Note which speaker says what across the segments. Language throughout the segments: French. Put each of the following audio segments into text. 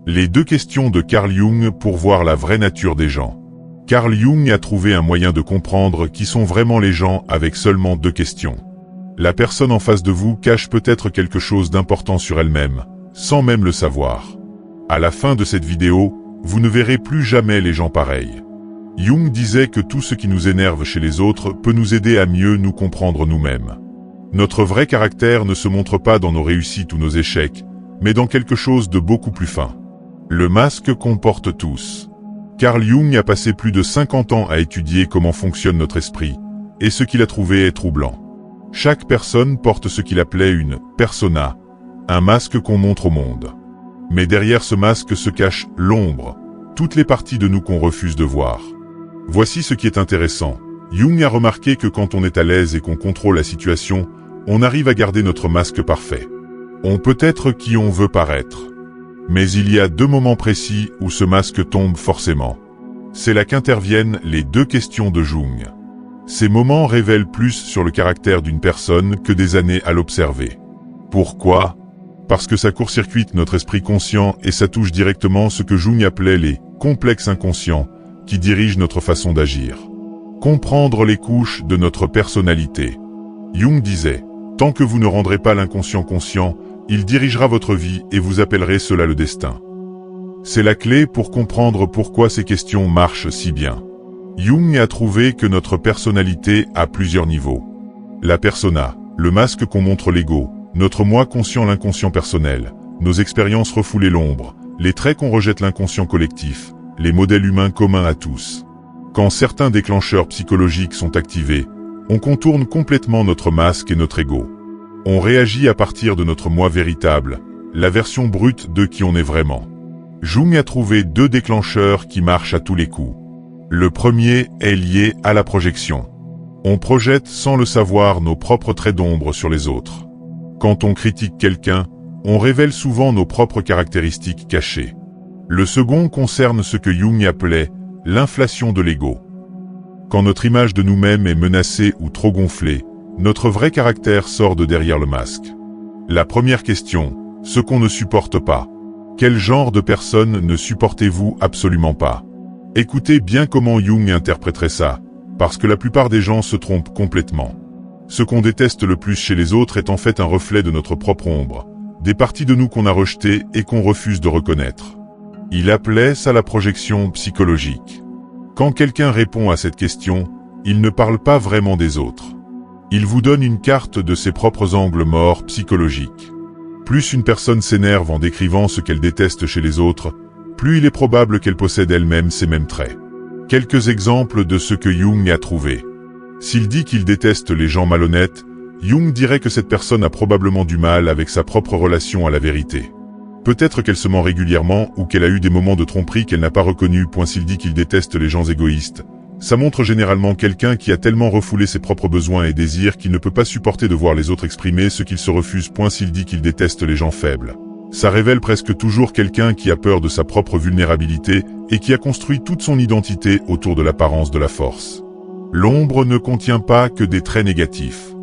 Speaker 1: Les deux questions de Carl Jung pour voir la vraie nature des gens. Carl Jung a trouvé un moyen de comprendre qui sont vraiment les gens avec seulement deux questions. La personne en face de vous cache peut-être quelque chose d'important sur elle-même, sans même le savoir. À la fin de cette vidéo, vous ne verrez plus jamais les gens pareils. Jung disait que tout ce qui nous énerve chez les autres peut nous aider à mieux nous comprendre nous-mêmes. Notre vrai caractère ne se montre pas dans nos réussites ou nos échecs, mais dans quelque chose de beaucoup plus fin. Le masque qu'on porte tous. Carl Jung a passé plus de 50 ans à étudier comment fonctionne notre esprit, et ce qu'il a trouvé est troublant. Chaque personne porte ce qu'il appelait une persona, un masque qu'on montre au monde. Mais derrière ce masque se cache l'ombre, toutes les parties de nous qu'on refuse de voir. Voici ce qui est intéressant. Jung a remarqué que quand on est à l'aise et qu'on contrôle la situation, on arrive à garder notre masque parfait. On peut être qui on veut paraître. Mais il y a deux moments précis où ce masque tombe forcément. C'est là qu'interviennent les deux questions de Jung. Ces moments révèlent plus sur le caractère d'une personne que des années à l'observer. Pourquoi ? Parce que ça court-circuite notre esprit conscient et ça touche directement ce que Jung appelait les complexes inconscients qui dirigent notre façon d'agir. Comprendre les couches de notre personnalité. Jung disait, tant que vous ne rendrez pas l'inconscient conscient, il dirigera votre vie et vous appellerez cela le destin. C'est la clé pour comprendre pourquoi ces questions marchent si bien. Jung a trouvé que notre personnalité a plusieurs niveaux. La persona, le masque qu'on montre l'ego, notre moi conscient l'inconscient personnel, nos expériences refoulées l'ombre, les traits qu'on rejette l'inconscient collectif, les modèles humains communs à tous. Quand certains déclencheurs psychologiques sont activés, on contourne complètement notre masque et notre ego. On réagit à partir de notre moi véritable, la version brute de qui on est vraiment. Jung a trouvé deux déclencheurs qui marchent à tous les coups. Le premier est lié à la projection. On projette sans le savoir nos propres traits d'ombre sur les autres. Quand on critique quelqu'un, on révèle souvent nos propres caractéristiques cachées. Le second concerne ce que Jung appelait l'inflation de l'ego. Quand notre image de nous-mêmes est menacée ou trop gonflée, notre vrai caractère sort de derrière le masque. La première question, ce qu'on ne supporte pas. Quel genre de personne ne supportez-vous absolument pas? Écoutez bien comment Jung interpréterait ça, parce que la plupart des gens se trompent complètement. Ce qu'on déteste le plus chez les autres est en fait un reflet de notre propre ombre, des parties de nous qu'on a rejetées et qu'on refuse de reconnaître. Il appelait ça la projection psychologique. Quand quelqu'un répond à cette question, il ne parle pas vraiment des autres. Il vous donne une carte de ses propres angles morts psychologiques. Plus une personne s'énerve en décrivant ce qu'elle déteste chez les autres, plus il est probable qu'elle possède elle-même ces mêmes traits. Quelques exemples de ce que Jung a trouvé. S'il dit qu'il déteste les gens malhonnêtes, Jung dirait que cette personne a probablement du mal avec sa propre relation à la vérité. Peut-être qu'elle se ment régulièrement ou qu'elle a eu des moments de tromperie qu'elle n'a pas reconnus. S'il dit qu'il déteste les gens égoïstes, ça montre généralement quelqu'un qui a tellement refoulé ses propres besoins et désirs qu'il ne peut pas supporter de voir les autres exprimer ce qu'il se refuse. S'il dit qu'il déteste les gens faibles, ça révèle presque toujours quelqu'un qui a peur de sa propre vulnérabilité et qui a construit toute son identité autour de l'apparence de la force. L'ombre ne contient pas que des traits négatifs.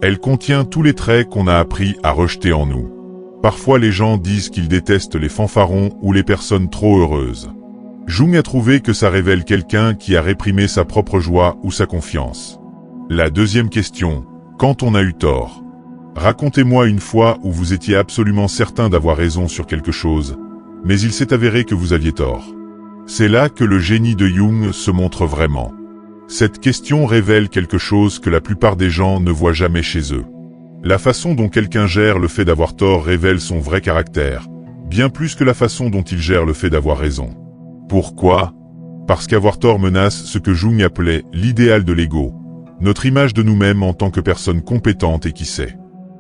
Speaker 1: Elle contient tous les traits qu'on a appris à rejeter en nous. Parfois les gens disent qu'ils détestent les fanfarons ou les personnes trop heureuses. Jung a trouvé que ça révèle quelqu'un qui a réprimé sa propre joie ou sa confiance. La deuxième question, quand on a eu tort. Racontez-moi une fois où vous étiez absolument certain d'avoir raison sur quelque chose, mais il s'est avéré que vous aviez tort. C'est là que le génie de Jung se montre vraiment. Cette question révèle quelque chose que la plupart des gens ne voient jamais chez eux. La façon dont quelqu'un gère le fait d'avoir tort révèle son vrai caractère, bien plus que la façon dont il gère le fait d'avoir raison. Pourquoi? Parce qu'avoir tort menace ce que Jung appelait l'idéal de l'ego, notre image de nous-mêmes en tant que personne compétente et qui sait.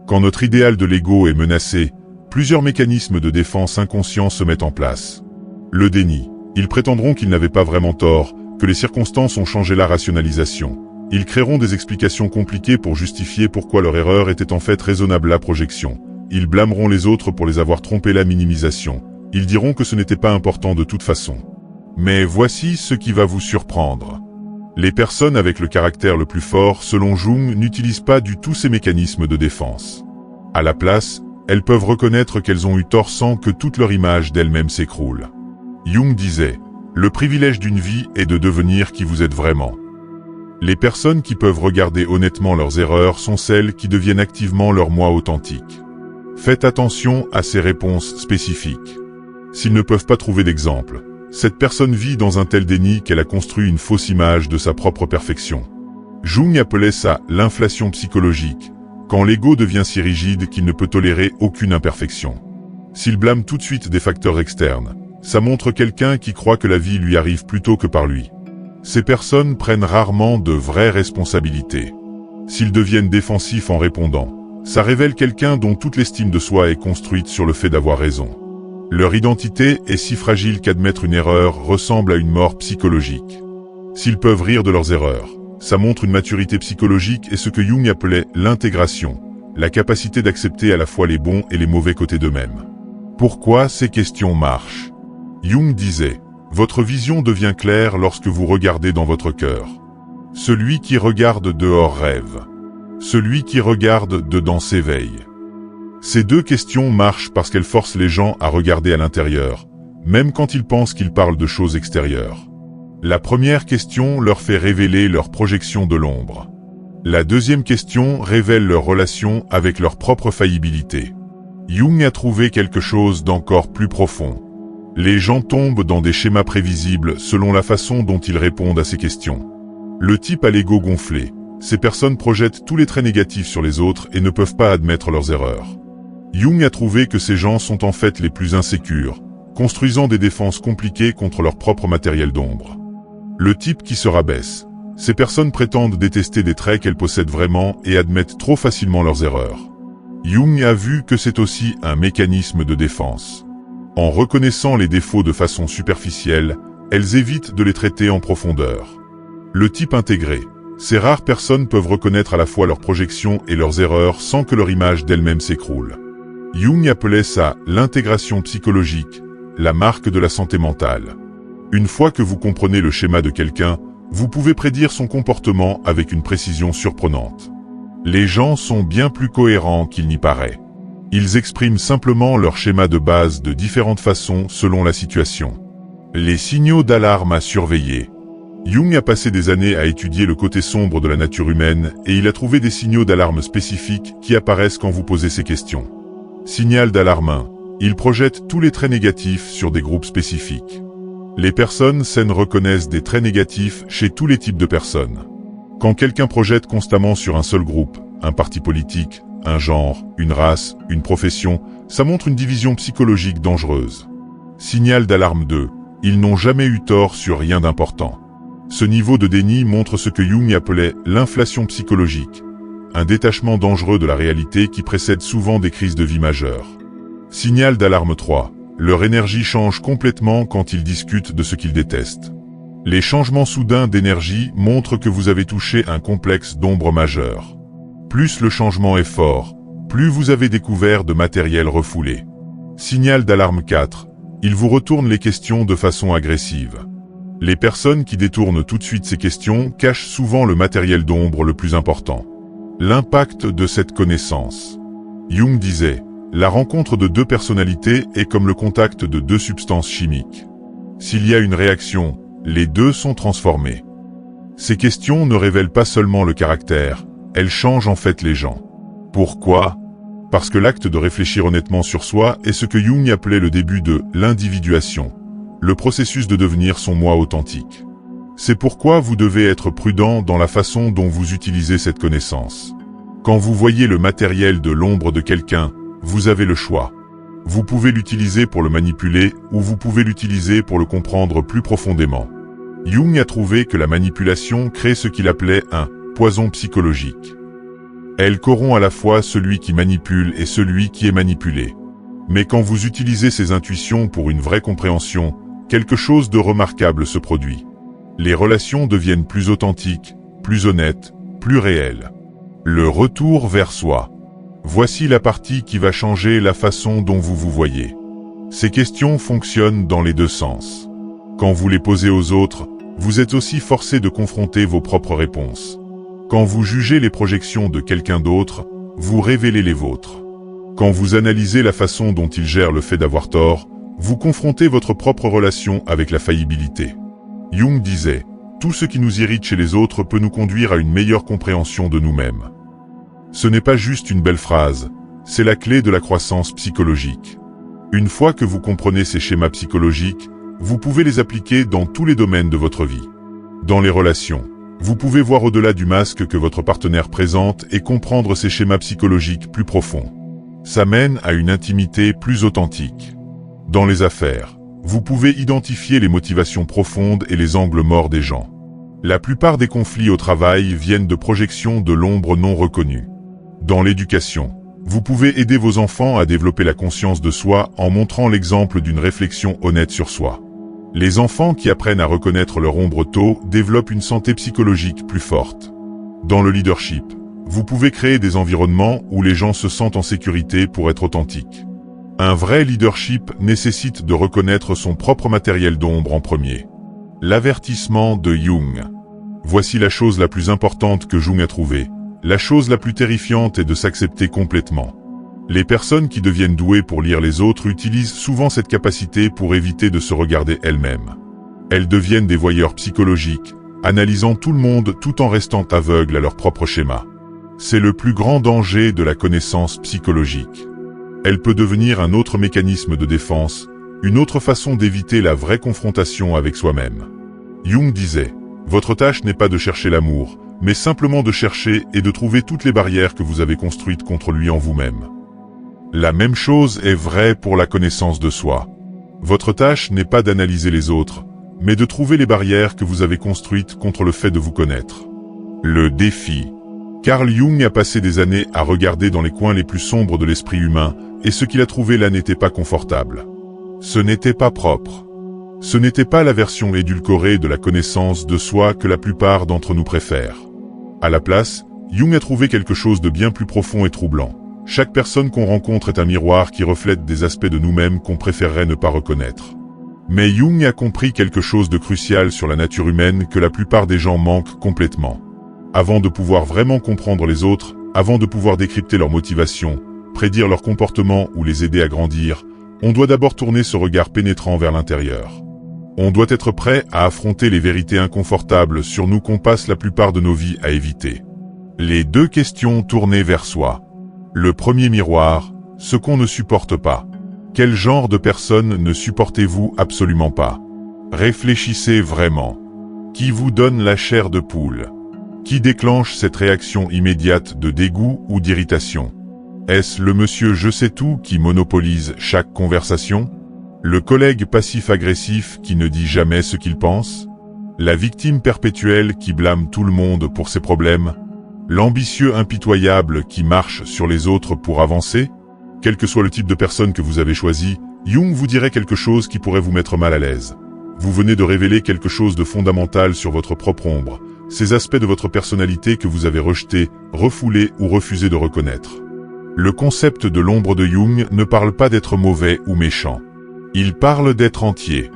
Speaker 1: Quand notre idéal de l'ego est menacé, plusieurs mécanismes de défense inconscients se mettent en place. Le déni. Ils prétendront qu'ils n'avaient pas vraiment tort, que les circonstances ont changé la rationalisation. Ils créeront des explications compliquées pour justifier pourquoi leur erreur était en fait raisonnable. La projection. Ils blâmeront les autres pour les avoir trompés. La minimisation. Ils diront que ce n'était pas important de toute façon. Mais voici ce qui va vous surprendre. Les personnes avec le caractère le plus fort, selon Jung, n'utilisent pas du tout ces mécanismes de défense. À la place, elles peuvent reconnaître qu'elles ont eu tort sans que toute leur image d'elles-mêmes s'écroule. Jung disait, « Le privilège d'une vie est de devenir qui vous êtes vraiment. » Les personnes qui peuvent regarder honnêtement leurs erreurs sont celles qui deviennent activement leur moi authentique. Faites attention à ces réponses spécifiques. S'ils ne peuvent pas trouver d'exemple, cette personne vit dans un tel déni qu'elle a construit une fausse image de sa propre perfection. Jung appelait ça l'inflation psychologique, quand l'ego devient si rigide qu'il ne peut tolérer aucune imperfection. S'il blâme tout de suite des facteurs externes, ça montre quelqu'un qui croit que la vie lui arrive plutôt que par lui. Ces personnes prennent rarement de vraies responsabilités. S'ils deviennent défensifs en répondant, ça révèle quelqu'un dont toute l'estime de soi est construite sur le fait d'avoir raison. Leur identité est si fragile qu'admettre une erreur ressemble à une mort psychologique. S'ils peuvent rire de leurs erreurs, ça montre une maturité psychologique et ce que Jung appelait l'intégration, la capacité d'accepter à la fois les bons et les mauvais côtés d'eux-mêmes. Pourquoi ces questions marchent? Jung disait, « Votre vision devient claire lorsque vous regardez dans votre cœur. Celui qui regarde dehors rêve. Celui qui regarde dedans s'éveille. » Ces deux questions marchent parce qu'elles forcent les gens à regarder à l'intérieur, même quand ils pensent qu'ils parlent de choses extérieures. La première question leur fait révéler leur projection de l'ombre. La deuxième question révèle leur relation avec leur propre faillibilité. Jung a trouvé quelque chose d'encore plus profond. Les gens tombent dans des schémas prévisibles selon la façon dont ils répondent à ces questions. Le type a l'ego gonflé. Ces personnes projettent tous les traits négatifs sur les autres et ne peuvent pas admettre leurs erreurs. Jung a trouvé que ces gens sont en fait les plus insécures, construisant des défenses compliquées contre leur propre matériel d'ombre. Le type qui se rabaisse. Ces personnes prétendent détester des traits qu'elles possèdent vraiment et admettent trop facilement leurs erreurs. Jung a vu que c'est aussi un mécanisme de défense. En reconnaissant les défauts de façon superficielle, elles évitent de les traiter en profondeur. Le type intégré. Ces rares personnes peuvent reconnaître à la fois leurs projections et leurs erreurs sans que leur image d'elles-mêmes s'écroule. Jung appelait ça l'intégration psychologique, la marque de la santé mentale. Une fois que vous comprenez le schéma de quelqu'un, vous pouvez prédire son comportement avec une précision surprenante. Les gens sont bien plus cohérents qu'il n'y paraît. Ils expriment simplement leur schéma de base de différentes façons selon la situation. Les signaux d'alarme à surveiller. Jung a passé des années à étudier le côté sombre de la nature humaine et il a trouvé des signaux d'alarme spécifiques qui apparaissent quand vous posez ces questions. Signal d'alarme 1. Il projette tous les traits négatifs sur des groupes spécifiques. Les personnes saines reconnaissent des traits négatifs chez tous les types de personnes. Quand quelqu'un projette constamment sur un seul groupe, un parti politique, un genre, une race, une profession, ça montre une division psychologique dangereuse. Signal d'alarme 2. Ils n'ont jamais eu tort sur rien d'important. Ce niveau de déni montre ce que Jung appelait l'inflation psychologique, un détachement dangereux de la réalité qui précède souvent des crises de vie majeures. Signal d'alarme 3. Leur énergie change complètement quand ils discutent de ce qu'ils détestent. Les changements soudains d'énergie montrent que vous avez touché un complexe d'ombre majeur. Plus le changement est fort, plus vous avez découvert de matériel refoulé. Signal d'alarme 4. Ils vous retournent les questions de façon agressive. Les personnes qui détournent tout de suite ces questions cachent souvent le matériel d'ombre le plus important. L'impact de cette connaissance. Jung disait, la rencontre de deux personnalités est comme le contact de deux substances chimiques. S'il y a une réaction, les deux sont transformés. Ces questions ne révèlent pas seulement le caractère, elles changent en fait les gens. Pourquoi? Parce que l'acte de réfléchir honnêtement sur soi est ce que Jung appelait le début de l'individuation, le processus de devenir son moi authentique. C'est pourquoi vous devez être prudent dans la façon dont vous utilisez cette connaissance. Quand vous voyez le matériel de l'ombre de quelqu'un, vous avez le choix. Vous pouvez l'utiliser pour le manipuler ou vous pouvez l'utiliser pour le comprendre plus profondément. Jung a trouvé que la manipulation crée ce qu'il appelait un poison psychologique. Elle corrompt à la fois celui qui manipule et celui qui est manipulé. Mais quand vous utilisez ces intuitions pour une vraie compréhension, quelque chose de remarquable se produit. Les relations deviennent plus authentiques, plus honnêtes, plus réelles. Le retour vers soi. Voici la partie qui va changer la façon dont vous vous voyez. Ces questions fonctionnent dans les deux sens. Quand vous les posez aux autres, vous êtes aussi forcé de confronter vos propres réponses. Quand vous jugez les projections de quelqu'un d'autre, vous révélez les vôtres. Quand vous analysez la façon dont il gère le fait d'avoir tort, vous confrontez votre propre relation avec la faillibilité. Jung disait, « Tout ce qui nous irrite chez les autres peut nous conduire à une meilleure compréhension de nous-mêmes. » Ce n'est pas juste une belle phrase, c'est la clé de la croissance psychologique. Une fois que vous comprenez ces schémas psychologiques, vous pouvez les appliquer dans tous les domaines de votre vie. Dans les relations, vous pouvez voir au-delà du masque que votre partenaire présente et comprendre ces schémas psychologiques plus profonds. Ça mène à une intimité plus authentique. Dans les affaires, vous pouvez identifier les motivations profondes et les angles morts des gens. La plupart des conflits au travail viennent de projections de l'ombre non reconnues. Dans l'éducation, vous pouvez aider vos enfants à développer la conscience de soi en montrant l'exemple d'une réflexion honnête sur soi. Les enfants qui apprennent à reconnaître leur ombre tôt développent une santé psychologique plus forte. Dans le leadership, vous pouvez créer des environnements où les gens se sentent en sécurité pour être authentiques. Un vrai leadership nécessite de reconnaître son propre matériel d'ombre en premier. L'avertissement de Jung. Voici la chose la plus importante que Jung a trouvée. La chose la plus terrifiante est de s'accepter complètement. Les personnes qui deviennent douées pour lire les autres utilisent souvent cette capacité pour éviter de se regarder elles-mêmes. Elles deviennent des voyeurs psychologiques, analysant tout le monde tout en restant aveugles à leur propre schéma. C'est le plus grand danger de la connaissance psychologique. Elle peut devenir un autre mécanisme de défense, une autre façon d'éviter la vraie confrontation avec soi-même. Jung disait, « Votre tâche n'est pas de chercher l'amour, mais simplement de chercher et de trouver toutes les barrières que vous avez construites contre lui en vous-même. » La même chose est vraie pour la connaissance de soi. Votre tâche n'est pas d'analyser les autres, mais de trouver les barrières que vous avez construites contre le fait de vous connaître. Le défi. Carl Jung a passé des années à regarder dans les coins les plus sombres de l'esprit humain, et ce qu'il a trouvé là n'était pas confortable. Ce n'était pas propre. Ce n'était pas la version édulcorée de la connaissance de soi que la plupart d'entre nous préfèrent. À la place, Jung a trouvé quelque chose de bien plus profond et troublant. Chaque personne qu'on rencontre est un miroir qui reflète des aspects de nous-mêmes qu'on préférerait ne pas reconnaître. Mais Jung a compris quelque chose de crucial sur la nature humaine que la plupart des gens manquent complètement. Avant de pouvoir vraiment comprendre les autres, avant de pouvoir décrypter leurs motivations, prédire leur comportement ou les aider à grandir, on doit d'abord tourner ce regard pénétrant vers l'intérieur. On doit être prêt à affronter les vérités inconfortables sur nous qu'on passe la plupart de nos vies à éviter. Les deux questions tournées vers soi. Le premier miroir, ce qu'on ne supporte pas. Quel genre de personne ne supportez-vous absolument pas? Réfléchissez vraiment. Qui vous donne la chair de poule? Qui déclenche cette réaction immédiate de dégoût ou d'irritation? Est-ce le monsieur je sais tout qui monopolise chaque conversation? Le collègue passif-agressif qui ne dit jamais ce qu'il pense? La victime perpétuelle qui blâme tout le monde pour ses problèmes? L'ambitieux impitoyable qui marche sur les autres pour avancer? Quel que soit le type de personne que vous avez choisi, Jung vous dirait quelque chose qui pourrait vous mettre mal à l'aise. Vous venez de révéler quelque chose de fondamental sur votre propre ombre, ces aspects de votre personnalité que vous avez rejetés, refoulés ou refusé de reconnaître. Le concept de l'ombre de Jung ne parle pas d'être mauvais ou méchant. Il parle d'être entier.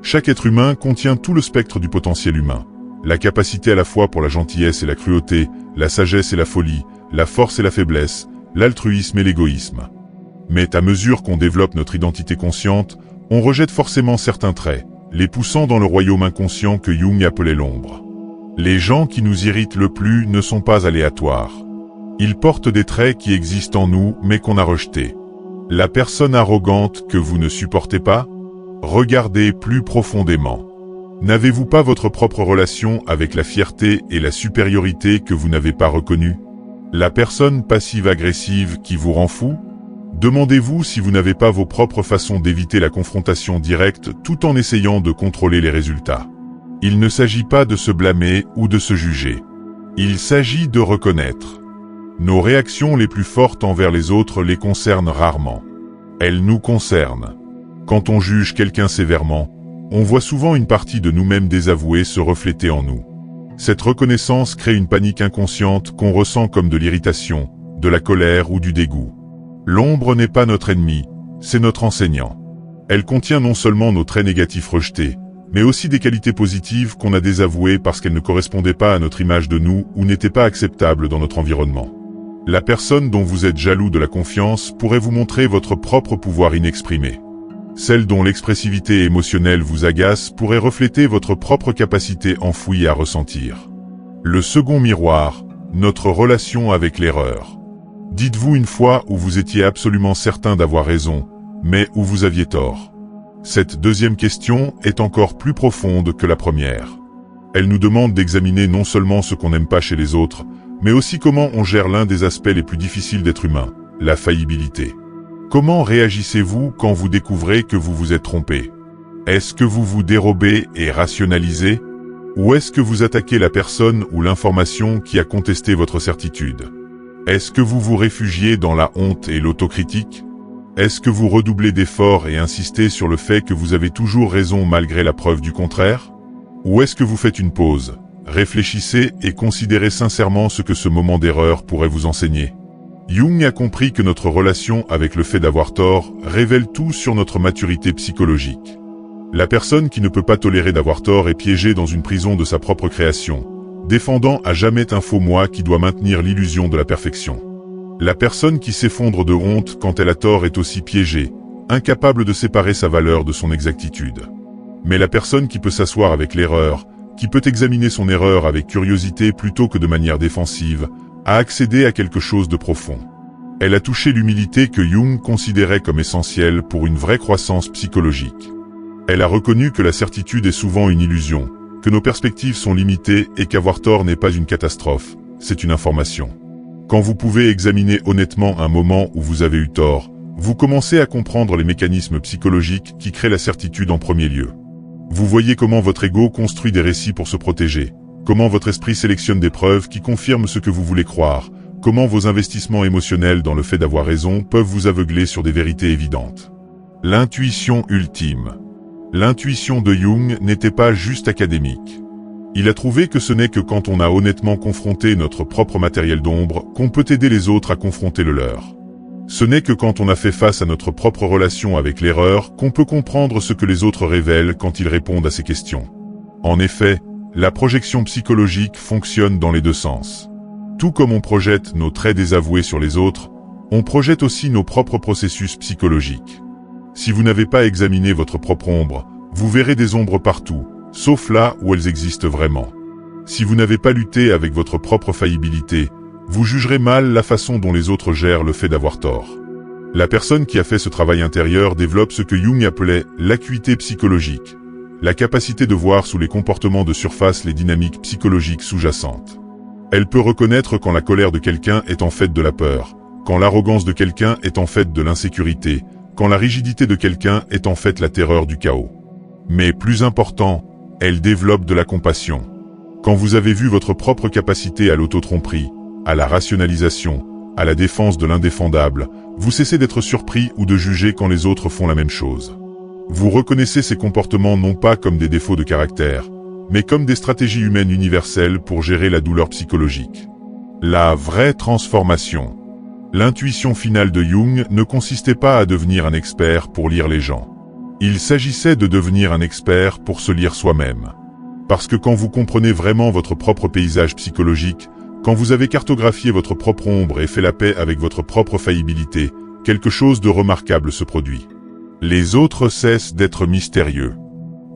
Speaker 1: Chaque être humain contient tout le spectre du potentiel humain. La capacité à la fois pour la gentillesse et la cruauté, la sagesse et la folie, la force et la faiblesse, l'altruisme et l'égoïsme. Mais à mesure qu'on développe notre identité consciente, on rejette forcément certains traits, les poussant dans le royaume inconscient que Jung appelait l'ombre. Les gens qui nous irritent le plus ne sont pas aléatoires. Ils portent des traits qui existent en nous mais qu'on a rejetés. La personne arrogante que vous ne supportez pas? Regardez plus profondément. N'avez-vous pas votre propre relation avec la fierté et la supériorité que vous n'avez pas reconnue? La personne passive-agressive qui vous rend fou? Demandez-vous si vous n'avez pas vos propres façons d'éviter la confrontation directe tout en essayant de contrôler les résultats. Il ne s'agit pas de se blâmer ou de se juger. Il s'agit de reconnaître. Nos réactions les plus fortes envers les autres les concernent rarement. Elles nous concernent. Quand on juge quelqu'un sévèrement, on voit souvent une partie de nous-mêmes désavouée se refléter en nous. Cette reconnaissance crée une panique inconsciente qu'on ressent comme de l'irritation, de la colère ou du dégoût. L'ombre n'est pas notre ennemi, c'est notre enseignant. Elle contient non seulement nos traits négatifs rejetés, mais aussi des qualités positives qu'on a désavouées parce qu'elles ne correspondaient pas à notre image de nous ou n'étaient pas acceptables dans notre environnement. La personne dont vous êtes jaloux de la confiance pourrait vous montrer votre propre pouvoir inexprimé. Celle dont l'expressivité émotionnelle vous agace pourrait refléter votre propre capacité enfouie à ressentir. Le second miroir, notre relation avec l'erreur. Dites-vous une fois où vous étiez absolument certain d'avoir raison, mais où vous aviez tort. Cette deuxième question est encore plus profonde que la première. Elle nous demande d'examiner non seulement ce qu'on n'aime pas chez les autres, mais aussi comment on gère l'un des aspects les plus difficiles d'être humain, la faillibilité. Comment réagissez-vous quand vous découvrez que vous vous êtes trompé? Est-ce que vous vous dérobez et rationalisez? Ou est-ce que vous attaquez la personne ou l'information qui a contesté votre certitude? Est-ce que vous vous réfugiez dans la honte et l'autocritique? Est-ce que vous redoublez d'efforts et insistez sur le fait que vous avez toujours raison malgré la preuve du contraire? Ou est-ce que vous faites une pause, réfléchissez et considérez sincèrement ce que ce moment d'erreur pourrait vous enseigner? Jung a compris que notre relation avec le fait d'avoir tort révèle tout sur notre maturité psychologique. La personne qui ne peut pas tolérer d'avoir tort est piégée dans une prison de sa propre création, défendant à jamais un faux moi qui doit maintenir l'illusion de la perfection. La personne qui s'effondre de honte quand elle a tort est aussi piégée, incapable de séparer sa valeur de son exactitude. Mais la personne qui peut s'asseoir avec l'erreur, qui peut examiner son erreur avec curiosité plutôt que de manière défensive, a accédé à quelque chose de profond. Elle a touché l'humilité que Jung considérait comme essentielle pour une vraie croissance psychologique. Elle a reconnu que la certitude est souvent une illusion, que nos perspectives sont limitées et qu'avoir tort n'est pas une catastrophe, c'est une information. Quand vous pouvez examiner honnêtement un moment où vous avez eu tort, vous commencez à comprendre les mécanismes psychologiques qui créent la certitude en premier lieu. Vous voyez comment votre ego construit des récits pour se protéger, comment votre esprit sélectionne des preuves qui confirment ce que vous voulez croire, comment vos investissements émotionnels dans le fait d'avoir raison peuvent vous aveugler sur des vérités évidentes. L'intuition ultime. L'intuition de Jung n'était pas juste académique. Il a trouvé que ce n'est que quand on a honnêtement confronté notre propre matériel d'ombre qu'on peut aider les autres à confronter le leur. Ce n'est que quand on a fait face à notre propre relation avec l'erreur qu'on peut comprendre ce que les autres révèlent quand ils répondent à ces questions. En effet, la projection psychologique fonctionne dans les deux sens. Tout comme on projette nos traits désavoués sur les autres, on projette aussi nos propres processus psychologiques. Si vous n'avez pas examiné votre propre ombre, vous verrez des ombres partout, sauf là où elles existent vraiment. Si vous n'avez pas lutté avec votre propre faillibilité, vous jugerez mal la façon dont les autres gèrent le fait d'avoir tort. La personne qui a fait ce travail intérieur développe ce que Jung appelait l'acuité psychologique, la capacité de voir sous les comportements de surface les dynamiques psychologiques sous-jacentes. Elle peut reconnaître quand la colère de quelqu'un est en fait de la peur, quand l'arrogance de quelqu'un est en fait de l'insécurité, quand la rigidité de quelqu'un est en fait la terreur du chaos. Mais plus important, elle développe de la compassion. Quand vous avez vu votre propre capacité à l'auto-tromperie, à la rationalisation, à la défense de l'indéfendable, vous cessez d'être surpris ou de juger quand les autres font la même chose. Vous reconnaissez ces comportements non pas comme des défauts de caractère, mais comme des stratégies humaines universelles pour gérer la douleur psychologique. La vraie transformation. L'intuition finale de Jung ne consistait pas à devenir un expert pour lire les gens. Il s'agissait de devenir un expert pour se lire soi-même. Parce que quand vous comprenez vraiment votre propre paysage psychologique, quand vous avez cartographié votre propre ombre et fait la paix avec votre propre faillibilité, quelque chose de remarquable se produit. Les autres cessent d'être mystérieux.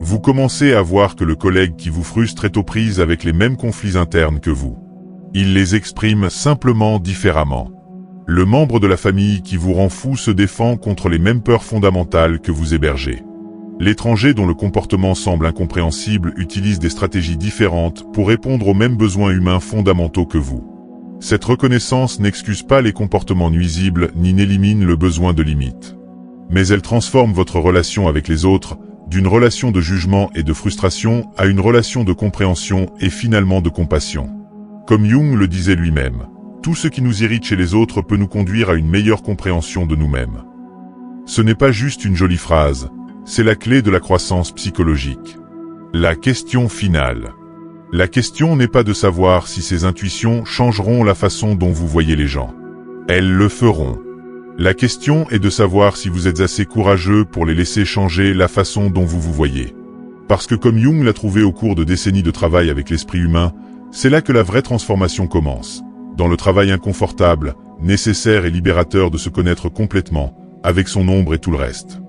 Speaker 1: Vous commencez à voir que le collègue qui vous frustre est aux prises avec les mêmes conflits internes que vous. Il les exprime simplement différemment. Le membre de la famille qui vous rend fou se défend contre les mêmes peurs fondamentales que vous hébergez. L'étranger dont le comportement semble incompréhensible utilise des stratégies différentes pour répondre aux mêmes besoins humains fondamentaux que vous. Cette reconnaissance n'excuse pas les comportements nuisibles ni n'élimine le besoin de limite. Mais elle transforme votre relation avec les autres, d'une relation de jugement et de frustration à une relation de compréhension et finalement de compassion. Comme Jung le disait lui-même, tout ce qui nous irrite chez les autres peut nous conduire à une meilleure compréhension de nous-mêmes. Ce n'est pas juste une jolie phrase, c'est la clé de la croissance psychologique. La question finale. La question n'est pas de savoir si ces intuitions changeront la façon dont vous voyez les gens. Elles le feront. La question est de savoir si vous êtes assez courageux pour les laisser changer la façon dont vous vous voyez. Parce que comme Jung l'a trouvé au cours de décennies de travail avec l'esprit humain, c'est là que la vraie transformation commence. Dans le travail inconfortable, nécessaire et libérateur de se connaître complètement, avec son ombre et tout le reste.